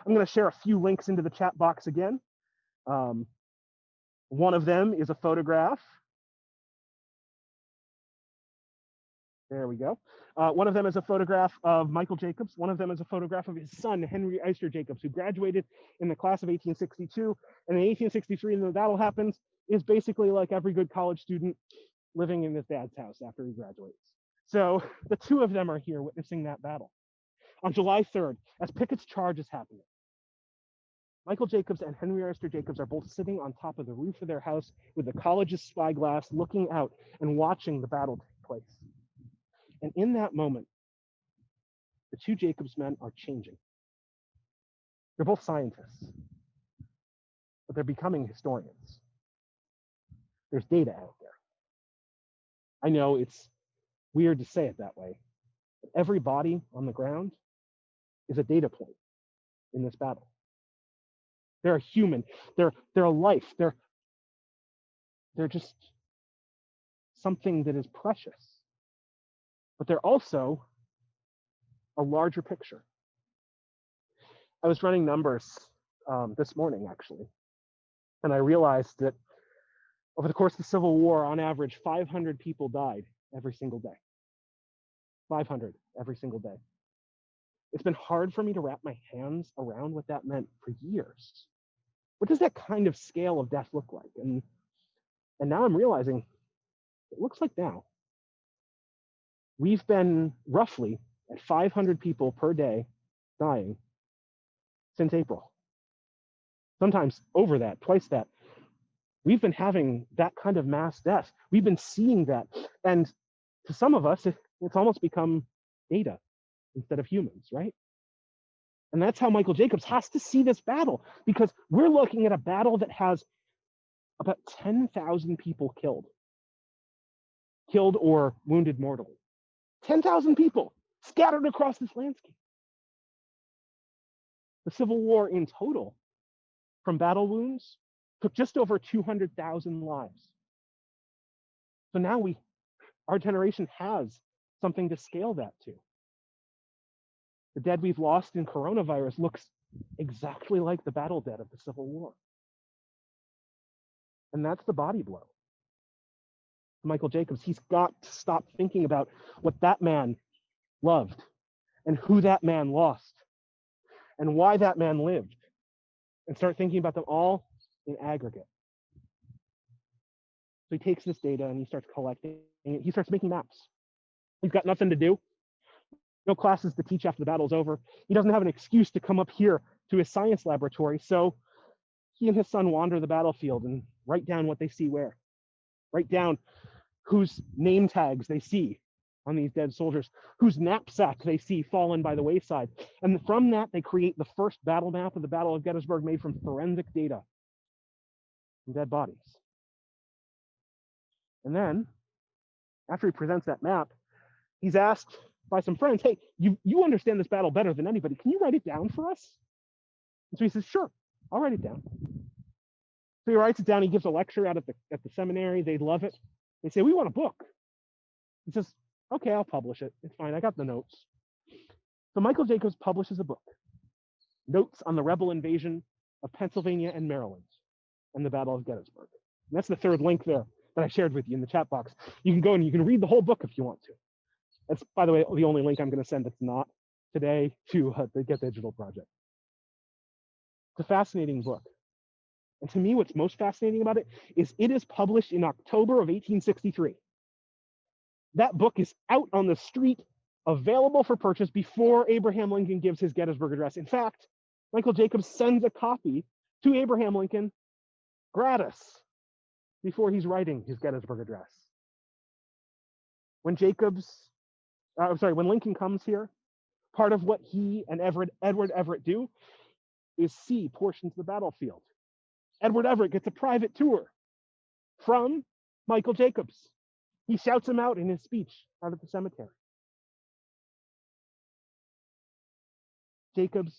Speaker 1: I'm going to share a few links into the chat box again. One of them is a photograph. There we go. One of them is a photograph of Michael Jacobs. One of them is a photograph of his son, Henry Eyster Jacobs, who graduated in the class of 1862. And in 1863, when the battle happens, is basically like every good college student living in his dad's house after he graduates. So the two of them are here witnessing that battle. On July 3rd, as Pickett's charge is happening, Michael Jacobs and Henry Eyster Jacobs are both sitting on top of the roof of their house with the college's spyglass, looking out and watching the battle take place. And in that moment, the two Jacobs men are changing. They're both scientists, but they're becoming historians. There's data out there. I know it's weird to say it that way, but every body on the ground is a data point in this battle. They're a human. They're a life. They're just something that is precious. But they're also a larger picture. I was running numbers this morning, actually, and I realized that over the course of the Civil War, on average, 500 people died every single day. 500 every single day. It's been hard for me to wrap my hands around what that meant for years. What does that kind of scale of death look like? And now I'm realizing it looks like now. We've been roughly at 500 people per day dying since April. Sometimes over that, twice that. We've been having that kind of mass death. We've been seeing that. And to some of us, it's almost become data instead of humans, right? And that's how Michael Jacobs has to see this battle, because we're looking at a battle that has about 10,000 people killed or wounded mortally. 10,000 people scattered across this landscape. The Civil War in total, from battle wounds, took just over 200,000 lives. So now our generation has something to scale that to. The dead we've lost in coronavirus looks exactly like the battle dead of the Civil War. And that's the body blow. Michael Jacobs, he's got to stop thinking about what that man loved and who that man lost and why that man lived, and start thinking about them all in aggregate. So he takes this data and he starts collecting it. He starts making maps. He's got nothing to do. No classes to teach after the battle's over. He doesn't have an excuse to come up here to his science laboratory. So he and his son wander the battlefield and write down what they see where. Write down whose name tags they see on these dead soldiers, whose knapsack they see fallen by the wayside. And from that, they create the first battle map of the Battle of Gettysburg, made from forensic data from dead bodies. And then, after he presents that map, he's asked by some friends, hey, you understand this battle better than anybody. Can you write it down for us? And so he says, sure, I'll write it down. So he writes it down. He gives a lecture out at the seminary. They love it. They say, we want a book. He says, Okay, I'll publish it. It's fine. I got the notes. So Michael Jacobs publishes a book, Notes on the Rebel Invasion of Pennsylvania and Maryland and the Battle of Gettysburg. And that's the third link there that I shared with you in the chat box. You can go and you can read the whole book if you want to. That's, by the way, the only link I'm going to send that's not today to the Get Digital project. It's a fascinating book. And to me, what's most fascinating about it is published in October of 1863. That book is out on the street, available for purchase before Abraham Lincoln gives his Gettysburg Address. In fact, Michael Jacobs sends a copy to Abraham Lincoln gratis before he's writing his Gettysburg Address. When when Lincoln comes here, part of what he and Edward Everett do is see portions of the battlefield. Edward Everett gets a private tour from Michael Jacobs. He shouts him out in his speech out at the cemetery. Jacobs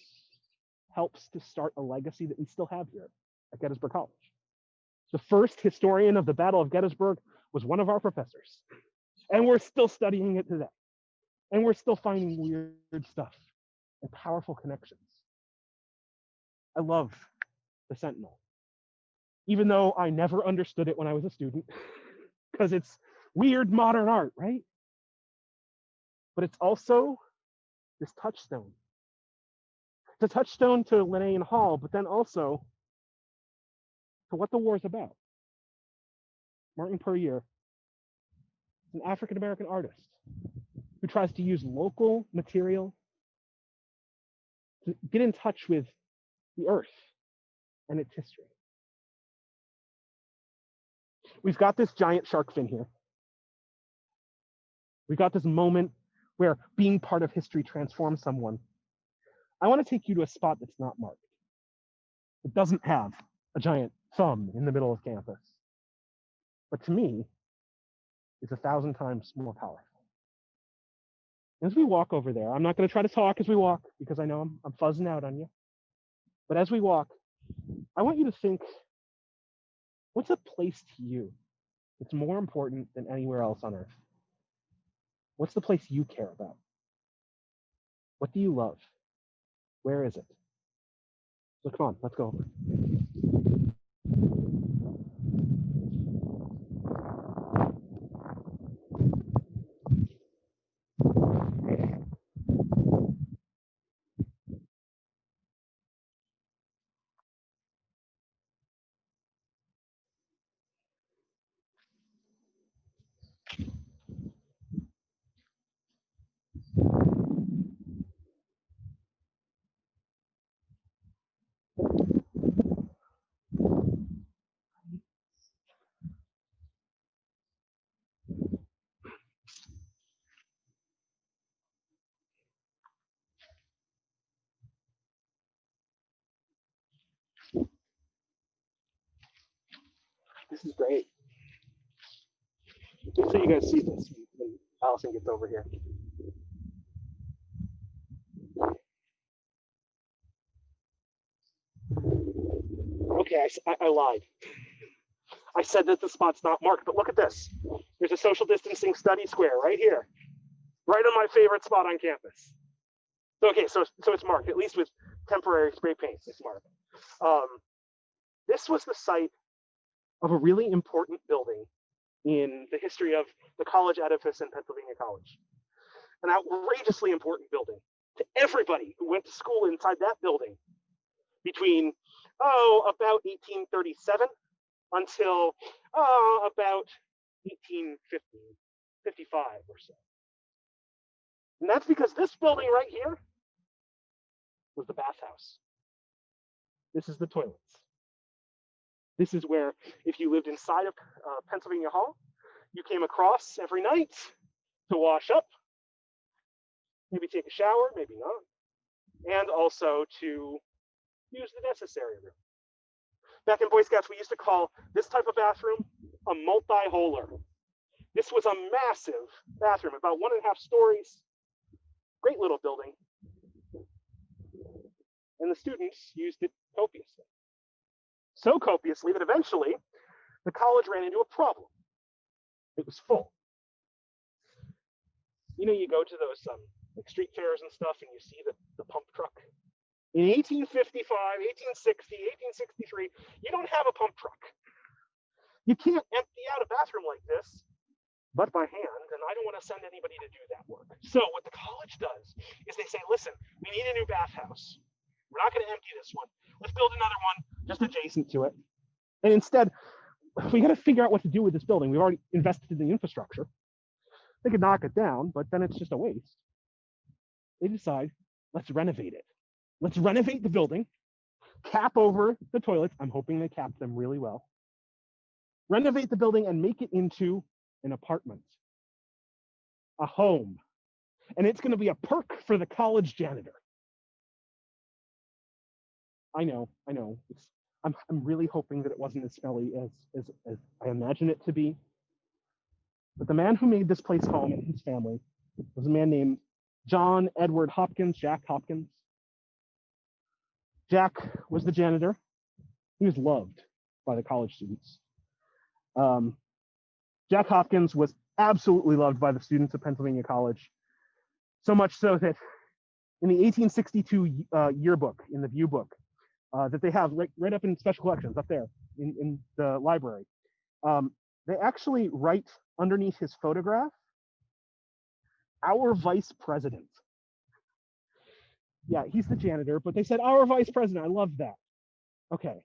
Speaker 1: helps to start a legacy that we still have here at Gettysburg College. The first historian of the Battle of Gettysburg was one of our professors, and we're still studying it today. And we're still finding weird stuff and powerful connections. I love the Sentinel, even though I never understood it when I was a student, because it's weird modern art, right? But it's also this touchstone. It's a touchstone to Linnaean Hall, but then also to what the war is about. Martin Puryear is an African-American artist who tries to use local material to get in touch with the earth and its history. We've got this giant shark fin here. We've got this moment where being part of history transforms someone. I want to take you to a spot that's not marked. It doesn't have a giant thumb in the middle of campus. But to me, it's 1,000 times more powerful. As we walk over there, I'm not going to try to talk as we walk because I know I'm fuzzing out on you. But as we walk, I want you to think, what's a place to you that's more important than anywhere else on earth? What's the place you care about? What do you love? Where is it? So come on, let's go over. This is great. Just so you guys see this when Allison gets over here. Okay, I lied. I said that the spot's not marked, but look at this. There's a social distancing study square right here, right on my favorite spot on campus. Okay, so it's marked, at least with temporary spray paint, it's marked. This was the site of a really important building in the history of the college edifice in Pennsylvania College. An outrageously important building to everybody who went to school inside that building between, about 1837 until, about 1850, 55 or so. And that's because this building right here was the bathhouse. This is the toilets. This is where, if you lived inside of Pennsylvania Hall, you came across every night to wash up, maybe take a shower, maybe not, and also to use the necessary room. Back in Boy Scouts, we used to call this type of bathroom a multi-holer. This was a massive bathroom, about 1.5 stories, great little building, and the students used it copiously. So copiously that eventually the college ran into a problem. It was full. you go to those like street fairs and stuff, and you see the pump truck. In 1855, 1860, 1863, you don't have a pump truck. You can't empty out a bathroom like this, but by hand, and I don't want to send anybody to do that work. So what the college does is they say, listen, we need a new bathhouse. We're not going to empty this one. Let's build another one just adjacent to it. And instead, we got to figure out what to do with this building. We've already invested in the infrastructure. They could knock it down, but then it's just a waste. They decide, let's renovate it. Let's renovate the building, cap over the toilets. I'm hoping they cap them really well. Renovate the building and make it into an apartment, a home. And it's going to be a perk for the college janitor. I know. I'm really hoping that it wasn't as smelly as I imagine it to be. But the man who made this place home and his family was a man named John Edward Hopkins, Jack Hopkins. Jack was the janitor. He was loved by the college students. Jack Hopkins was absolutely loved by the students of Pennsylvania College, so much so that in the 1862 yearbook, in the view book, that they have right up in special collections up there in the library, they actually write underneath his photograph, "Our Vice President." Yeah, he's the janitor, but they said, "Our Vice President." I love that. Okay,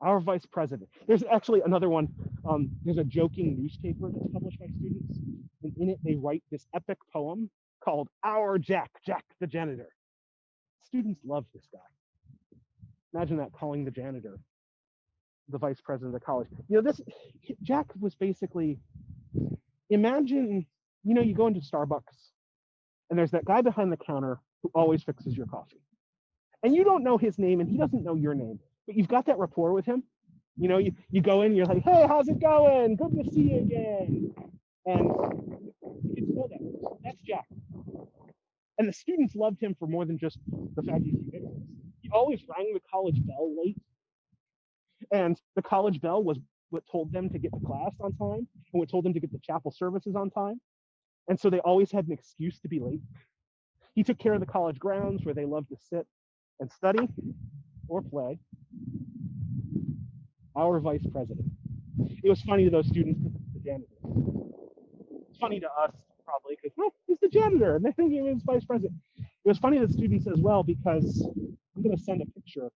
Speaker 1: "Our Vice President." There's actually another one. There's a joking newspaper that's published by students, and in it they write this epic poem called "Our Jack, Jack the Janitor." Students love this guy. Imagine that, calling the janitor the vice president of the college. Jack was basically, imagine, you go into Starbucks and there's that guy behind the counter who always fixes your coffee. And you don't know his name and he doesn't know your name, but you've got that rapport with him. You go in, you're like, "Hey, how's it going? Good to see you again." And you get to know that person. That's Jack. And the students loved him for more than just the fact he's ubiquitous. He always rang the college bell late. And the college bell was what told them to get to class on time and what told them to get to chapel services on time. And so they always had an excuse to be late. He took care of the college grounds where they loved to sit and study or play. Our vice president. It was funny to those students because it's the janitor. It's funny to us probably because, he's the janitor and they think he was vice president. It was funny to students as well because I'm going to send a picture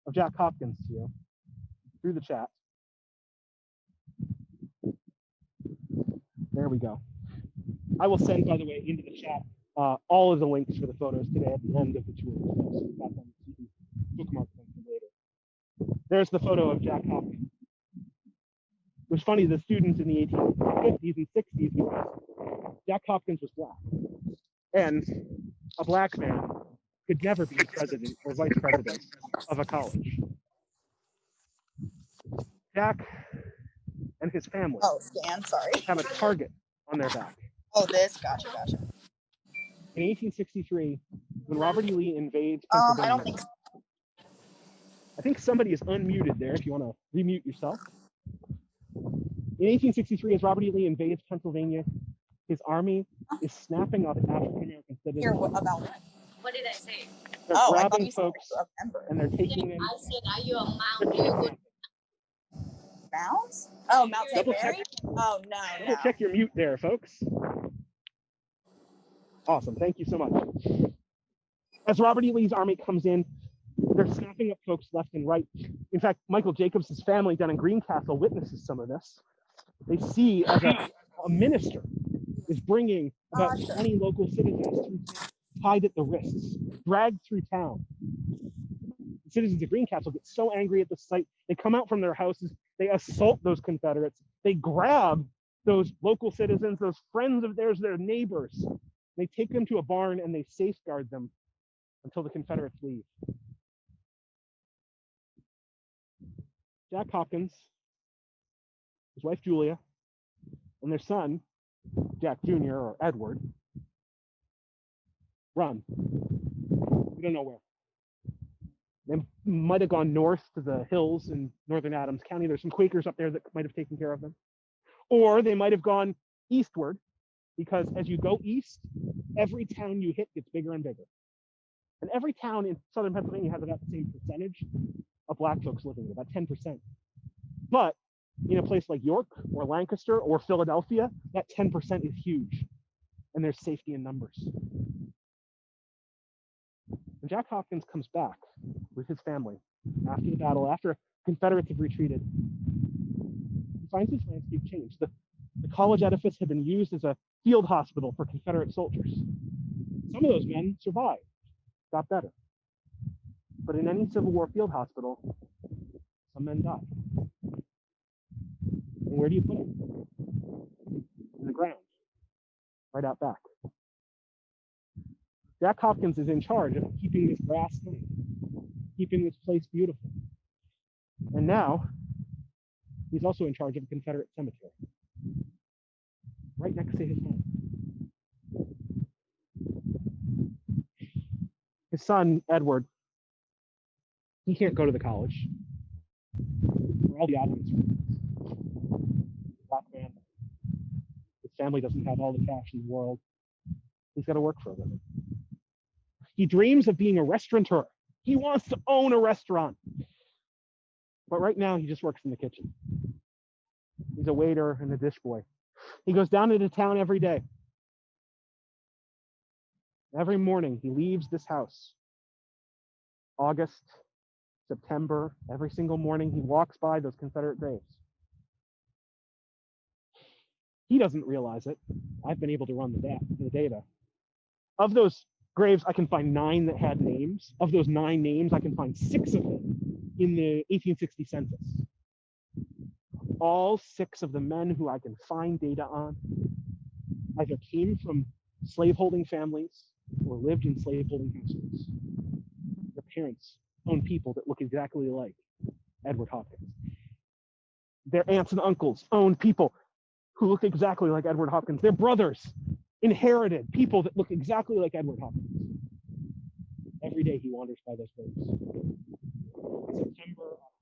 Speaker 1: of Jack Hopkins to you through the chat. There we go. I will send, by the way, into the chat all of the links for the photos today at the end of the tour. So you've got them, you can bookmark them for later. There's the photo of Jack Hopkins. It was funny, the students in the 1850s and 60s, because Jack Hopkins was black. And a black man could never be the president or vice president of a college. Jack and his family have a target on their back.
Speaker 3: Oh, this, gotcha.
Speaker 1: In 1863, when Robert E. Lee invades Pennsylvania,
Speaker 3: I don't think so.
Speaker 1: I think somebody is unmuted there if you want to remute yourself. In 1863, as Robert E. Lee invades Pennsylvania, his army is snapping up African-American citizens.
Speaker 3: Here, about what?
Speaker 4: What did I say?
Speaker 1: They're grabbing folks and they're taking them.
Speaker 4: I said, are you a mount?
Speaker 3: Mounts? Oh, Mount St.
Speaker 1: Double
Speaker 3: Mary?
Speaker 1: check.
Speaker 3: Oh, no.
Speaker 1: Double check your mute there, folks. Awesome. Thank you so much. As Robert E. Lee's army comes in, they're snapping up folks left and right. In fact, Michael Jacobs' family down in Greencastle witnesses some of this. They see as a minister is bringing about 20 local citizens through town, tied at the wrists, dragged through town. The citizens of Greencastle get so angry at the sight, they come out from their houses, they assault those Confederates, they grab those local citizens, those friends of theirs, their neighbors. They take them to a barn and they safeguard them until the Confederates leave. Jack Hopkins, his wife Julia, and their son, Jack Jr. or Edward, run. We don't know where. They might have gone north to the hills in northern Adams County. There's some Quakers up there that might have taken care of them. Or they might have gone eastward because as you go east, every town you hit gets bigger and bigger. And every town in southern Pennsylvania has about the same percentage of black folks living there, about 10%. But in a place like York or Lancaster or Philadelphia, that 10% is huge. And there's safety in numbers. And Jack Hopkins comes back with his family after the battle, after Confederates have retreated. He finds his landscape changed. The college edifice had been used as a field hospital for Confederate soldiers. Some of those men survived, got better. But in any Civil War field hospital, some men die. And where do you put them? In the ground, right out back. Jack Hopkins is in charge of keeping this grass nice, keeping this place beautiful. And now, he's also in charge of a Confederate cemetery, right next to his home. His son, Edward, he can't go to the college for all the obvious reasons. Black man. His family doesn't have all the cash in the world. He's got to work for a living. He dreams of being a restaurateur. He wants to own a restaurant. But right now, he just works in the kitchen. He's a waiter and a dish boy. He goes down into town every day. Every morning, he leaves this house. August, September, every single morning, he walks by those Confederate graves. He doesn't realize it. I've been able to run the data. Of those graves, I can find 9 that had names. Of those 9 names, I can find 6 of them in the 1860 census. All 6 of the men who I can find data on either came from slaveholding families or lived in slaveholding households. Their parents owned people that look exactly like Edward Hopkins. Their aunts and uncles owned people who look exactly like Edward Hopkins. Their brothers inherited people that look exactly like Edward Hopkins. Every day he wanders by those graves.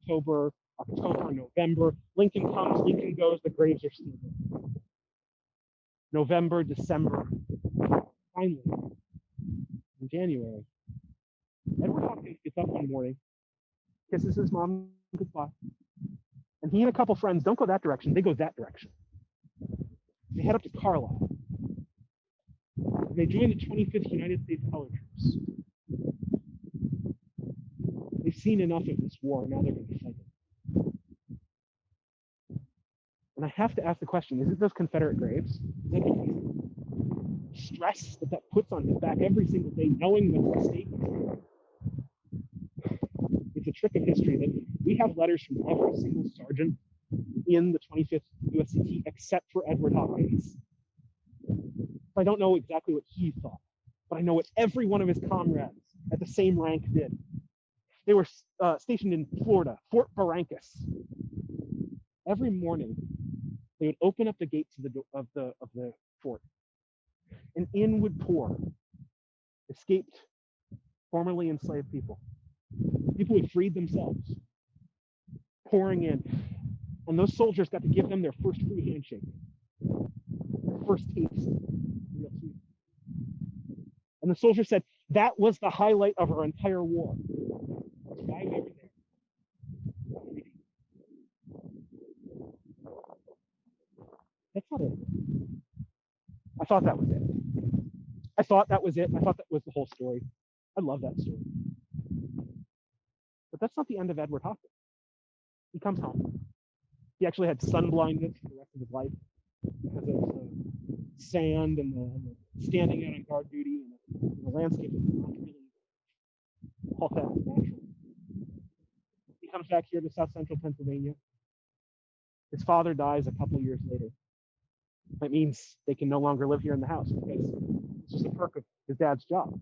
Speaker 1: September, October, November. Lincoln comes, Lincoln goes, the graves are still there. November, December. Finally, in January, Edward Hopkins gets up one morning, kisses his mom goodbye, and he and a couple friends don't go that direction, they go that direction. They head up to Carlisle. They join the 25th United States Colored Troops. They've seen enough of this war, now they're going to fight it. And I have to ask the question, is it those Confederate graves? Is that the stress that puts on his back every single day, knowing what's at stake? It's a trick of history that we have letters from every single sergeant in the 25th USCT except for Edward Hopkins. I don't know exactly what he thought, but I know what every one of his comrades at the same rank did. They were stationed in Florida, Fort Barrancas. Every morning, they would open up the gates of the fort, and in would pour escaped, formerly enslaved people. People who had freed themselves, pouring in. And those soldiers got to give them their first free handshake, their first taste. And the soldier said, that was the highlight of our entire war. That's why we were there. That's not it. I thought that was it. I thought that was the whole story. I love that story. But that's not the end of Edward Hopkins. He comes home. He actually had sun blindness for the rest of his life because of the sand and the standing out on guard duty and the landscape is not really all that natural. He comes back here to South Central Pennsylvania. His father dies a couple years later. That means they can no longer live here in the house because it's just a perk of his dad's job.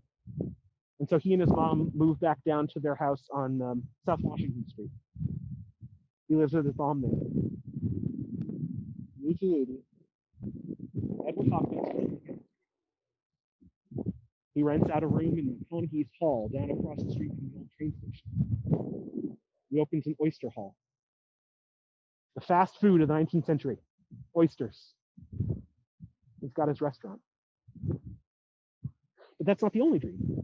Speaker 1: And so he and his mom moved back down to their house on South Washington Street. He lives with his mom there. In 1880, Edward Hopkins, he rents out a room in McConaughey's Hall down across the street from the old train station. He opens an oyster hall. The fast food of the 19th century, oysters. He's got his restaurant. But that's not the only dream.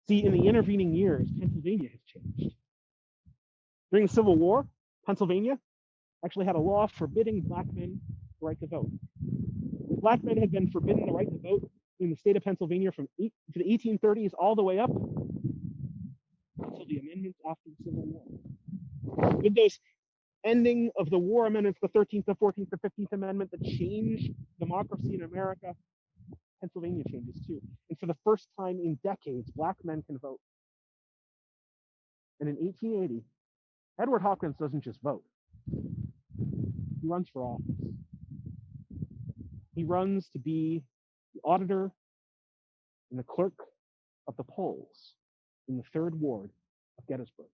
Speaker 1: See, in the intervening years, Pennsylvania has changed. During the Civil War, Pennsylvania actually had a law forbidding black men the right to vote. Black men had been forbidden the right to vote in the state of Pennsylvania from the 1830s all the way up until the amendments after the Civil War. With those ending of the war amendments, the 13th, the 14th, the 15th Amendment that changed democracy in America, Pennsylvania changes too. And for the first time in decades, black men can vote. And in 1880, Edward Hopkins doesn't just vote. He runs for office. He runs to be the auditor and the clerk of the polls in the 3rd Ward of Gettysburg.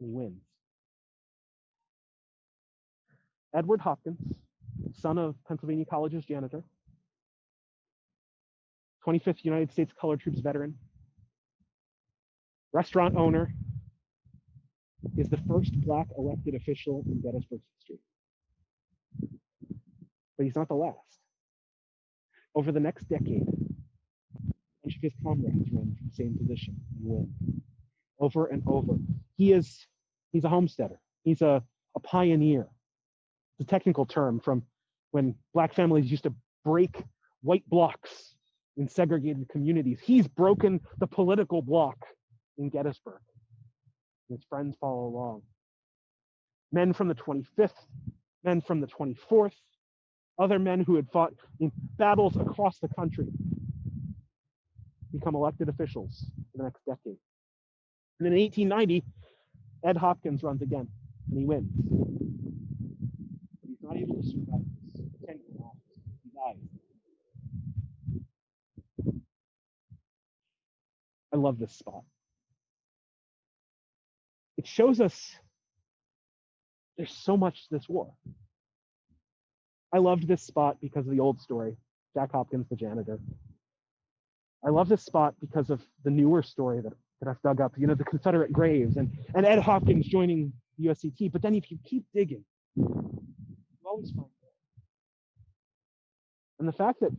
Speaker 1: And he wins. Edward Hopkins, son of Pennsylvania College's janitor, 25th United States Colored Troops veteran, restaurant owner, is the first black elected official in Gettysburg's history. But he's not the last. Over the next decade, a bunch of his comrades run for the same position and win. Over and over. He's a homesteader. He's a pioneer. It's a technical term from when black families used to break white blocks in segregated communities. He's broken the political block in Gettysburg. And his friends follow along. Men from the 25th, men from the 24th, other men who had fought in battles across the country become elected officials for the next decade. And then in 1890, Ed Hopkins runs again, and he wins. But he's not able to survive his tenure in office. He dies. I love this spot. It shows us there's so much to this war. I loved this spot because of the old story, Jack Hopkins, the janitor. I love this spot because of the newer story that I've dug up, the Confederate graves and Ed Hopkins joining the USCT. But then if you keep digging, you always find more. And the fact that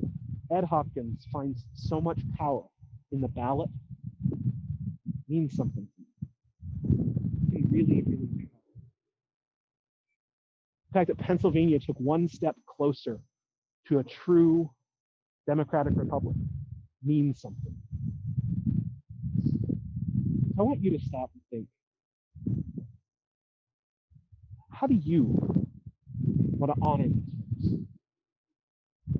Speaker 1: Ed Hopkins finds so much power in the ballot means something. It really, really matters. The fact that Pennsylvania took one step closer to a true democratic republic means something. I want you to stop and think, how do you want to honor these folks?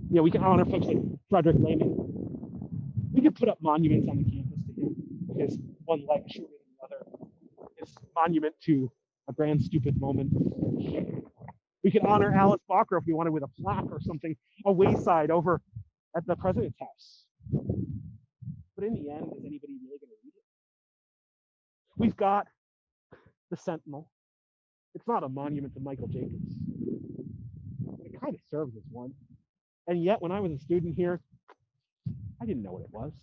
Speaker 1: We can honor folks like Frederick Lehman. We could put up monuments on the campus to him, his one leg shorter than the other, his monument to a grand stupid moment. We could honor Alice Walker if we wanted with a plaque or something, a wayside over at the president's house. But in the end, is anybody really going to read it? We've got the Sentinel. It's not a monument to Michael Jacobs. It kind of serves as one. And yet, when I was a student here, I didn't know what it was.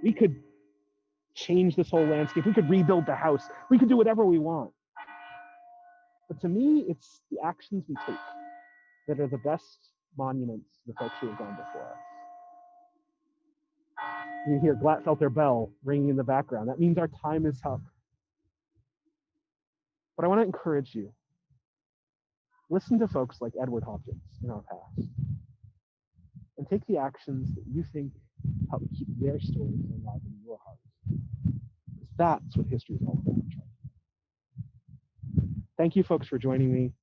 Speaker 1: We could change this whole landscape. We could rebuild the house. We could do whatever we want. But to me, it's the actions we take that are the best monuments to the folks who have gone before us. You hear Glatfelter Bell ringing in the background. That means our time is up. But I want to encourage you. Listen to folks like Edward Hopkins in our past. And take the actions that you think help keep their stories alive in your heart. Because that's what history is all about. Thank you, folks, for joining me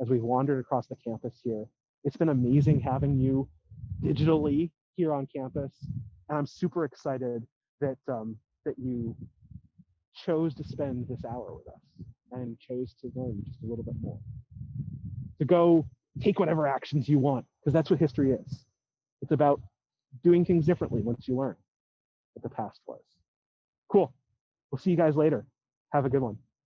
Speaker 1: as we've wandered across the campus here. It's been amazing having you digitally here on campus, and I'm super excited that that you chose to spend this hour with us and chose to learn just a little bit more. To go take whatever actions you want, because that's what history is. It's about doing things differently once you learn what the past was. Cool. We'll see you guys later. Have a good one.